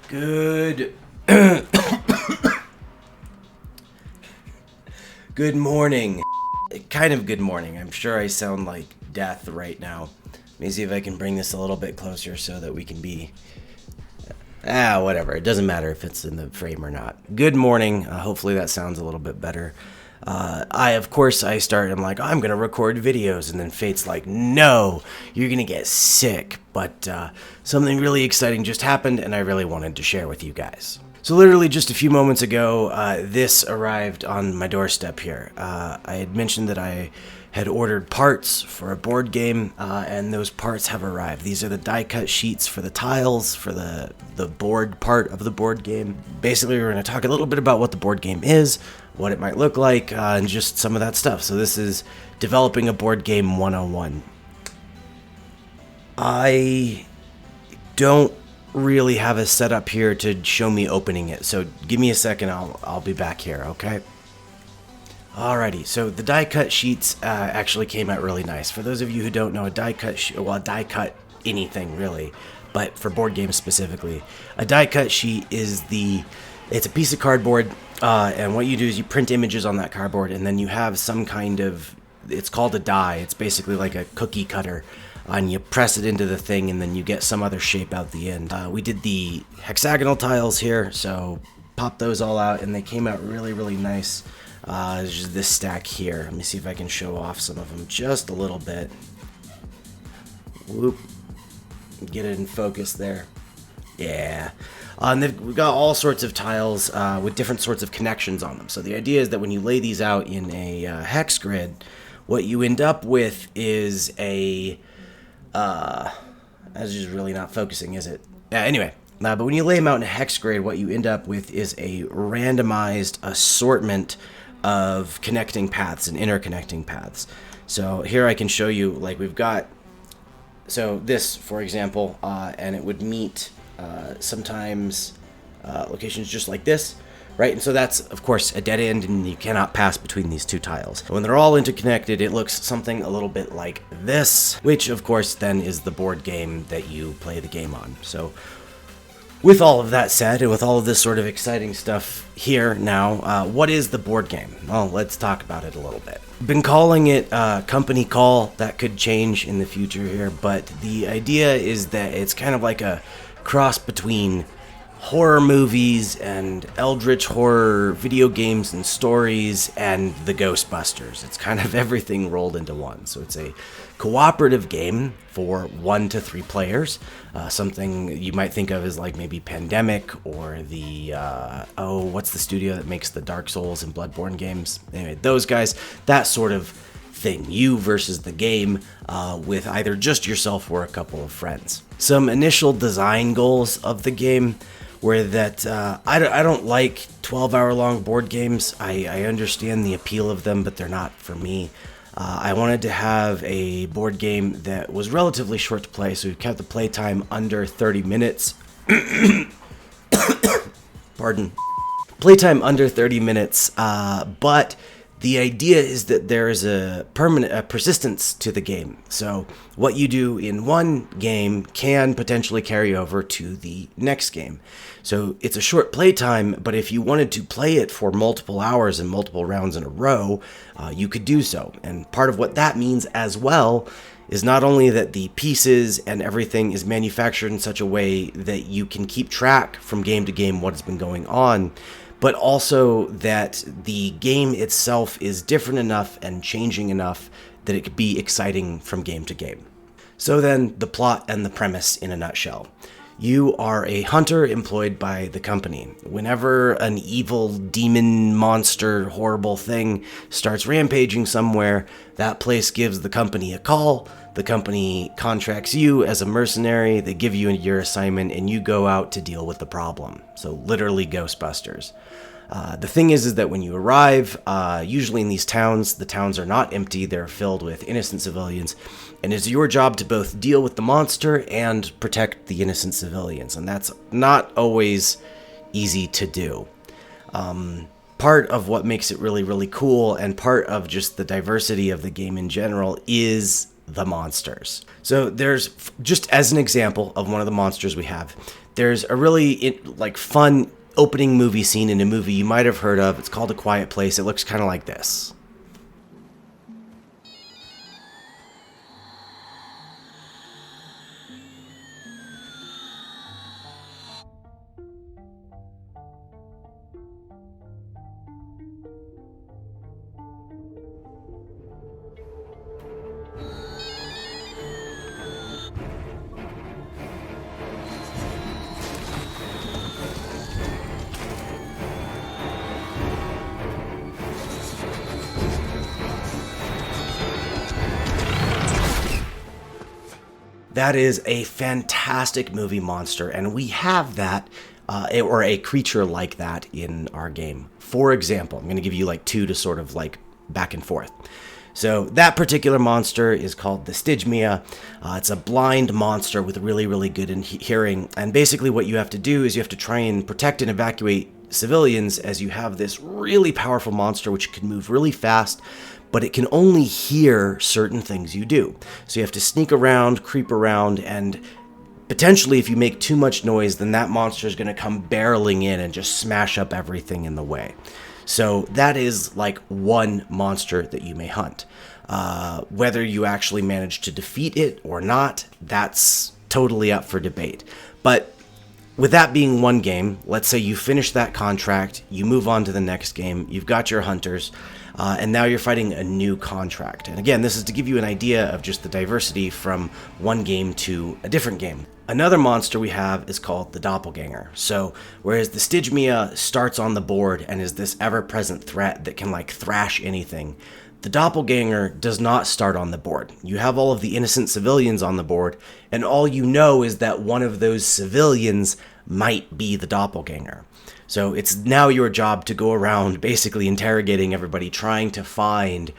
Good. Good morning. Kind of good morning. I'm sure I sound like death right now. Let me see if I can bring this a little bit closer so that we can be... whatever. It doesn't matter if it's in the frame or not. Good morning. Hopefully that sounds a little bit better. I start, I'm like, I'm going to record videos. And then Fate's like, no, you're going to get sick. But something really exciting just happened, and I really wanted to share with you guys. So literally just a few moments ago, this arrived on my doorstep here. I had mentioned that I had ordered parts for a board game, and those parts have arrived. These are the die-cut sheets for the tiles, for the board part of the board game. Basically, we're going to talk a little bit about what the board game is, what it might look like, and just some of that stuff. So this is developing a board game 101. I don't really have a setup here to show me opening it, so give me a second, I'll be back here, okay? Alrighty, so the die-cut sheets actually came out really nice. For those of you who don't know, a die-cut anything really, but for board games specifically, a die-cut sheet is it's a piece of cardboard, and what you do is you print images on that cardboard, and then you have some kind of, it's called a die. It's basically like a cookie cutter, and you press it into the thing, and then you get some other shape out the end. We did the hexagonal tiles here, so pop those all out, and they came out really, really nice. There's just this stack here. Let me see if I can show off some of them just a little bit. Whoop. Get it in focus there. Yeah. And we've got all sorts of tiles with different sorts of connections on them. So the idea is that when you lay these out in a hex grid, what you end up with is a... that's just really not focusing, is it? Anyway. But when you lay them out in a hex grid, what you end up with is a randomized assortment of connecting paths and interconnecting paths. So here I can show you, like we've got, so this, for example, and it would meet sometimes locations just like this, right? And so that's, of course, a dead end, and you cannot pass between these two tiles. When they're all interconnected, it looks something a little bit like this, which, of course, then is the board game that you play the game on. So with all of that said, and with all of this sort of exciting stuff here now, what is the board game? Well, let's talk about it a little bit. Been calling it company call. That could change in the future here, but the idea is that it's kind of like a cross between horror movies and eldritch horror video games and stories and the Ghostbusters. It's kind of everything rolled into one. So it's a cooperative game for 1 to 3 players. Something you might think of as like maybe Pandemic or the, what's the studio that makes the Dark Souls and Bloodborne games? Anyway, those guys, that sort of thing. You versus the game with either just yourself or a couple of friends. Some initial design goals of the game were that I don't like 12-hour-long board games. I understand the appeal of them, but they're not for me. I wanted to have a board game that was relatively short to play, so we kept the playtime under 30 minutes. Pardon. Playtime under 30 minutes, but the idea is that there is a persistence to the game. So what you do in one game can potentially carry over to the next game. So it's a short playtime, but if you wanted to play it for multiple hours and multiple rounds in a row, you could do so. And part of what that means as well is not only that the pieces and everything is manufactured in such a way that you can keep track from game to game what has been going on, but also that the game itself is different enough and changing enough that it could be exciting from game to game. So then, the plot and the premise in a nutshell. You are a hunter employed by the company. Whenever an evil demon monster horrible thing starts rampaging somewhere, that place gives the company a call. The company contracts you as a mercenary, they give you your assignment, and you go out to deal with the problem. So literally Ghostbusters. The thing is that when you arrive, usually in these towns, the towns are not empty, they're filled with innocent civilians, and it's your job to both deal with the monster and protect the innocent civilians, and that's not always easy to do. Part of what makes it really, really cool, and part of just the diversity of the game in general, is the monsters. So there's, just as an example of one of the monsters we have, there's a really fun opening movie scene in a movie you might have heard of. It's called A Quiet Place. It looks kind of like this. That is a fantastic movie monster, and we have that, or a creature like that in our game. For example, I'm going to give you like two to sort of like back and forth. So that particular monster is called the Stygia. It's a blind monster with really, really good hearing, and basically what you have to do is you have to try and protect and evacuate civilians as you have this really powerful monster which can move really fast, but it can only hear certain things you do. So you have to sneak around, creep around, and potentially if you make too much noise, then that monster is going to come barreling in and just smash up everything in the way. So that is like one monster that you may hunt. Whether you actually manage to defeat it or not, that's totally up for debate. But with that being one game, let's say you finish that contract, you move on to the next game, you've got your hunters, and now you're fighting a new contract. And again, this is to give you an idea of just the diversity from one game to a different game. Another monster we have is called the Doppelganger. So, whereas the Stygia starts on the board and is this ever-present threat that can like thrash anything, the Doppelganger does not start on the board. You have all of the innocent civilians on the board, and all you know is that one of those civilians might be the Doppelganger. So it's now your job to go around basically interrogating everybody, trying to find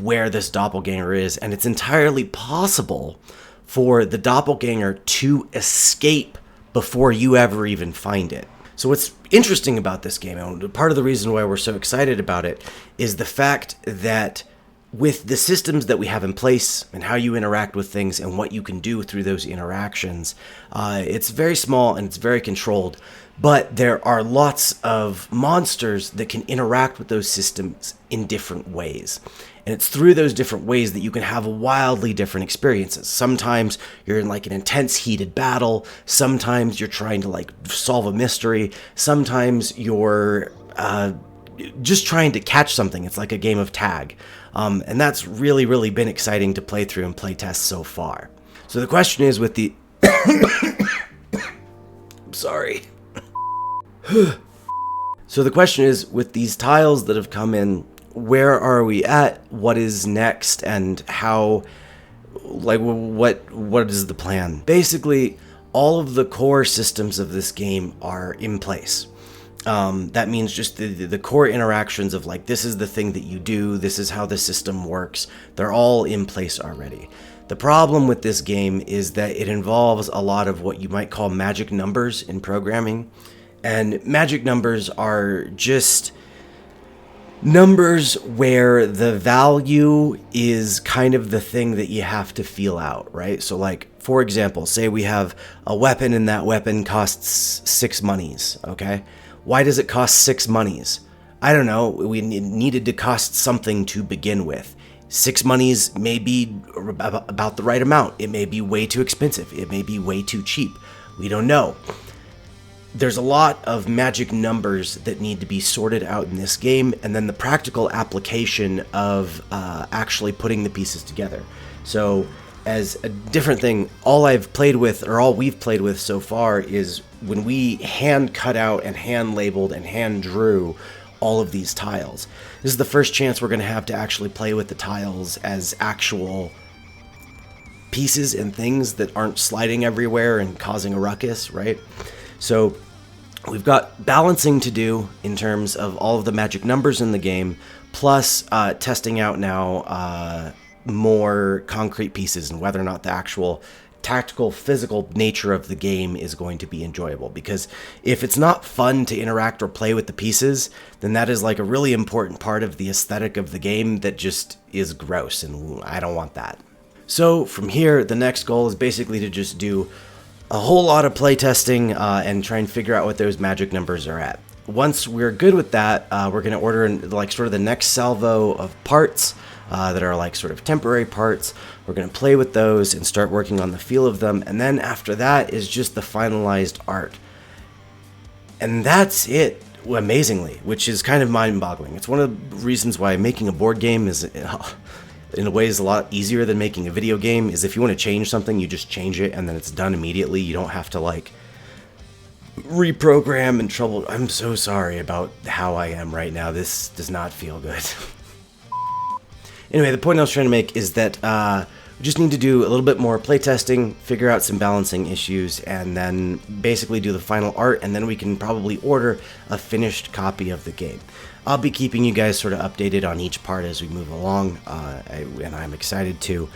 where this Doppelganger is, and it's entirely possible for the Doppelganger to escape before you ever even find it. So what's interesting about this game, and part of the reason why we're so excited about it, is the fact that with the systems that we have in place and how you interact with things and what you can do through those interactions, it's very small and it's very controlled, but there are lots of monsters that can interact with those systems in different ways. And it's through those different ways that you can have wildly different experiences. Sometimes you're in like an intense heated battle. Sometimes you're trying to like solve a mystery. Sometimes you're just trying to catch something. It's like a game of tag. And that's really, really been exciting to play through and play test so far. So the question is with the... I'm sorry. So the question is, with these tiles that have come in, where are we at? What is next? And how, like, what is the plan? Basically, all of the core systems of this game are in place. That means just the core interactions of like, this is the thing that you do, this is how the system works. They're all in place already. The problem with this game is that it involves a lot of what you might call magic numbers in programming. And magic numbers are just numbers where the value is kind of the thing that you have to feel out, right? So like, for example, say we have a weapon and that weapon costs 6 monies, okay? Why does it cost 6 monies? I don't know, we needed to cost something to begin with. 6 monies may be about the right amount. It may be way too expensive. It may be way too cheap. We don't know. There's a lot of magic numbers that need to be sorted out in this game, and then the practical application of actually putting the pieces together. So, as a different thing, all we've played with so far is when we hand cut out and hand labeled and hand drew all of these tiles. This is the first chance we're going to have to actually play with the tiles as actual pieces and things that aren't sliding everywhere and causing a ruckus, right? So we've got balancing to do in terms of all of the magic numbers in the game, plus testing out now more concrete pieces and whether or not the actual tactical, physical nature of the game is going to be enjoyable. Because if it's not fun to interact or play with the pieces, then that is like a really important part of the aesthetic of the game that just is gross, and I don't want that. So from here, the next goal is basically to just do a whole lot of playtesting and try and figure out what those magic numbers are at. Once we're good with that, we're going to order like sort of the next salvo of parts that are like sort of temporary parts. We're going to play with those and start working on the feel of them. And then after that is just the finalized art. And that's it, amazingly, which is kind of mind-boggling. It's one of the reasons why making a board game is, in a way, is a lot easier than making a video game. Is if you want to change something, you just change it, and then it's done immediately. You don't have to, like, reprogram and trouble. I'm so sorry about how I am right now. This does not feel good. Anyway, the point I was trying to make is that we just need to do a little bit more playtesting, figure out some balancing issues, and then basically do the final art, and then we can probably order a finished copy of the game. I'll be keeping you guys sort of updated on each part as we move along, and I'm excited to.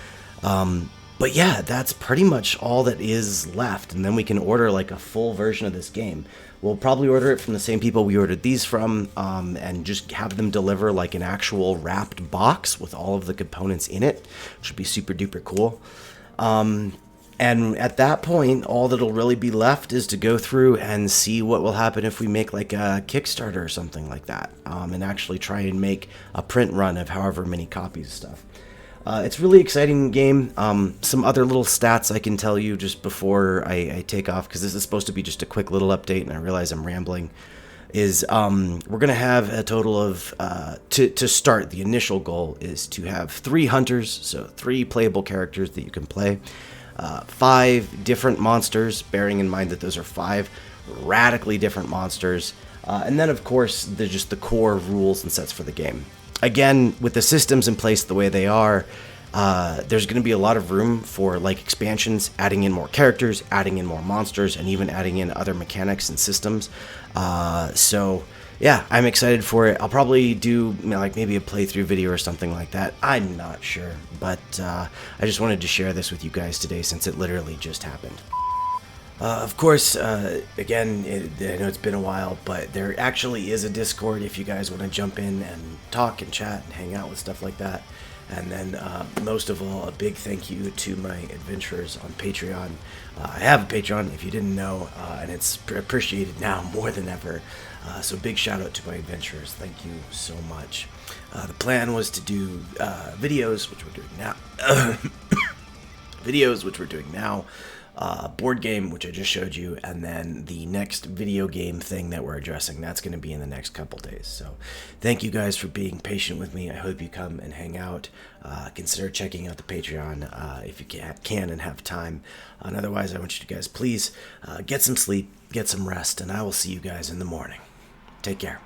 But yeah, that's pretty much all that is left, and then we can order like a full version of this game. We'll probably order it from the same people we ordered these from, and just have them deliver like an actual wrapped box with all of the components in it, which would be super duper cool. And at that point, all that'll really be left is to go through and see what will happen if we make like a Kickstarter or something like that, and actually try and make a print run of however many copies of stuff. It's a really exciting game. Some other little stats I can tell you just before I take off, because this is supposed to be just a quick little update, and I realize I'm rambling, is we're going to have a total of, to start, the initial goal is to have 3 hunters, so 3 playable characters that you can play, 5 different monsters, bearing in mind that those are 5 radically different monsters, and then, of course, there's just the core rules and sets for the game. Again, with the systems in place the way they are, there's going to be a lot of room for like expansions, adding in more characters, adding in more monsters, and even adding in other mechanics and systems. So yeah, I'm excited for it. I'll probably do like maybe a playthrough video or something like that. I'm not sure, but I just wanted to share this with you guys today since it literally just happened. Of course, again, I know it's been a while, but there actually is a Discord if you guys want to jump in and talk and chat and hang out with stuff like that. And then, most of all, a big thank you to my adventurers on Patreon. I have a Patreon, if you didn't know, and it's appreciated now more than ever. So big shout out to my adventurers. Thank you so much. The plan was to do videos, which we're doing now. Board game, which I just showed you, and then the next video game thing that we're addressing, that's going to be in the next couple days. So thank you guys for being patient with me. I hope you come and hang out. Consider checking out the Patreon if you can and have time. And otherwise, I want you to guys please get some sleep, get some rest, and I will see you guys in the morning. Take care.